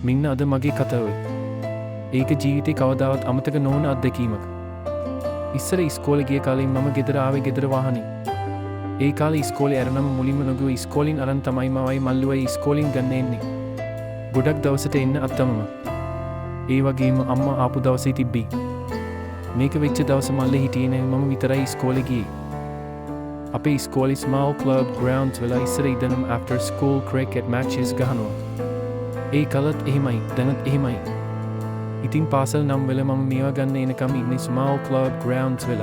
මෙන්න අද මගේ කතාව. ඒක ජීවිතේ කවදාවත් අමතක නොවන අත්දැකීමක්. ඉස්සර ඉස්කෝලේ ගිය කාලේ මම ගෙදර ආවේ ගෙදර වාහනේ. ඒ කාලේ ඉස්කෝලේ ඇරනම මුලින්ම නොගිය ඉස්කෝලෙන් අරන් තමයි මවයි මල්ලුවයි ඉස්කෝලෙන් ගන්න එන්නේ. ගොඩක් දවසට එන්න අත්තමම. ඒ වගේම අම්මා ආපු දවසේ තිබ්බේ. මේක වෙච්ච දවස මල්ලේ හිටියේ නෑ මම විතරයි ඉස්කෝලේ ගියේ. අපේ ඉස්කෝලේ small club grounds වල ඉස්සර ඉදනම් after school cricket matches ගහනවා. ඒ කලත් එහෙමයි දැනත් එහෙමයි. ඉතින් පාසල් නම් වල මම මේවා ගන්න එනකම් ඉන්නේ small club grounds වල.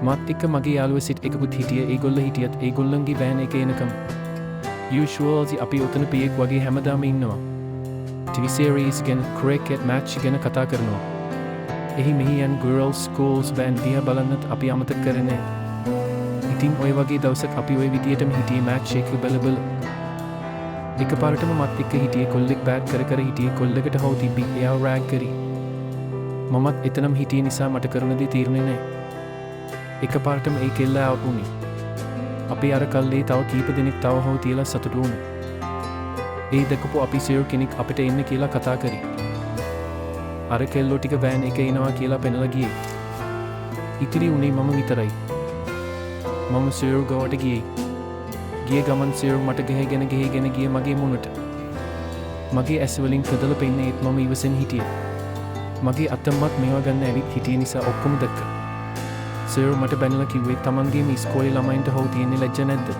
මත් එක්ක මගේ යාළුවෝ සිට එකකුත් හිටියේ ඒගොල්ලෝ හිටියත් ඒගොල්ලන්ගේ වෑන් එක එනකම්. usually අපි උතන පියෙක් වගේ හැමදාම ඉන්නවා. TV series ගැන cricket match ගැන කතා කරනවා. එහි මෙහි යන girls schools van දිහා බලන්නත් අපි අමතක කරන්නේ නැහැ. ඉතින් ඔය වගේ දවසක් අපි ඔය විදියටම හිටියේ match එක බල එකපාරටම මත් එක්ක හිටියේ කොල්ලෙක් බෑට් කර කර හිටියේ කොල්ලකට හොව තිබ්බි එයාව රෑග් කරි. මමත් එතනම හිටියේ නිසා මට කරන දේ තීරණේ නැහැ. එකපාරටම ඒ කෙල්ල අවුට් වුණේ. අපි අර කල්ලේ තව කීප දෙනෙක් තව හොව තියලා සතුටු වුණා. ඒ දැකපු අපි සර් කෙනෙක් අපිට එන්න කියලා කතා කරි. අර කෙල්ලෝ ටික වෑන් එක එනවා කියලා පෙනලා ගියේ. ඉතිරි උනේ මම විතරයි. මම සර් ගාවට ගියේ. ගිය ගමන් සර් මට ගහගෙන ගියේ මගේ මුණට. මගේ ඇස් වලින් කදලා පෙන්නේ ඒත් මම ඉවසෙන් හිටියේ. මගේ අතම්මත් මේවා ගන්න ඇවිත් හිටිය නිසා ඔක්කොම දැක්කා. සර් මට බැනලා කිව්වේ තමන්ගේම ඉස්කෝලේ ළමයින්ට හොව තියෙන්නේ ලැජ්ජ නැද්ද?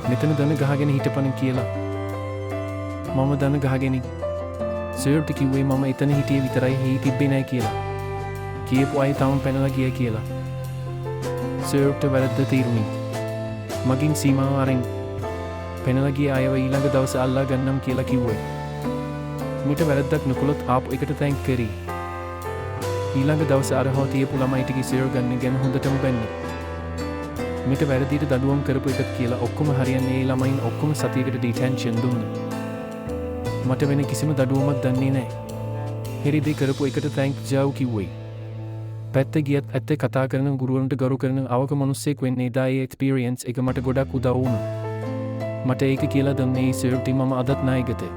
මෙතන දන ගහගෙන හිටපන් කියලා. මම දන ගහගෙන සර්ට කිව්වේ මම එතන හිටියේ විතරයි හී තිබ්බේ නෑ කියලා. කියපු අය තාම පැනලා ගියා කියලා. සර්ට වැරද්ද තීරුණේ. මගින් සීමාව අරින් පැනලා ගිය අයව ඊළඟ දවසේ අල්ලා ගන්නම් කියලා කිව්වේ. මිට වැරද්දක් නොකළොත් ආපු එකට තැන්ක් කරි. ඊළඟ දවසේ අර හො තියපු ළමයි ටික සර් ගන්න ගැන හොඳටම බැන්නේ. මිට වැරදිට දඩුවම් කරපු එකක් කියලා ඔක්කොම හරියන්නේ ඒ ළමයින් ඔක්කොම සතියකට ඩිටෙන්ෂන් දුන්නා. මට වෙන කිසිම දඩුවමක් දන්නේ නැහැ. හෙරිදේ කරපු එකට තැන්ක් ජාව් කිව්වේ. පැත්ත ගියත් ඇත්තේ කතා කරන ගුරුවරුන්ට ගරු කරන අවක මිනිස්සෙක් වෙන්නේ එදා ඒ එක්ස්පීරියන්ස් එක මට ගොඩක් උදව් වුණා. මට ඒක කියලා දුන්නේ සර්ටි මම අදත් නායකතේ.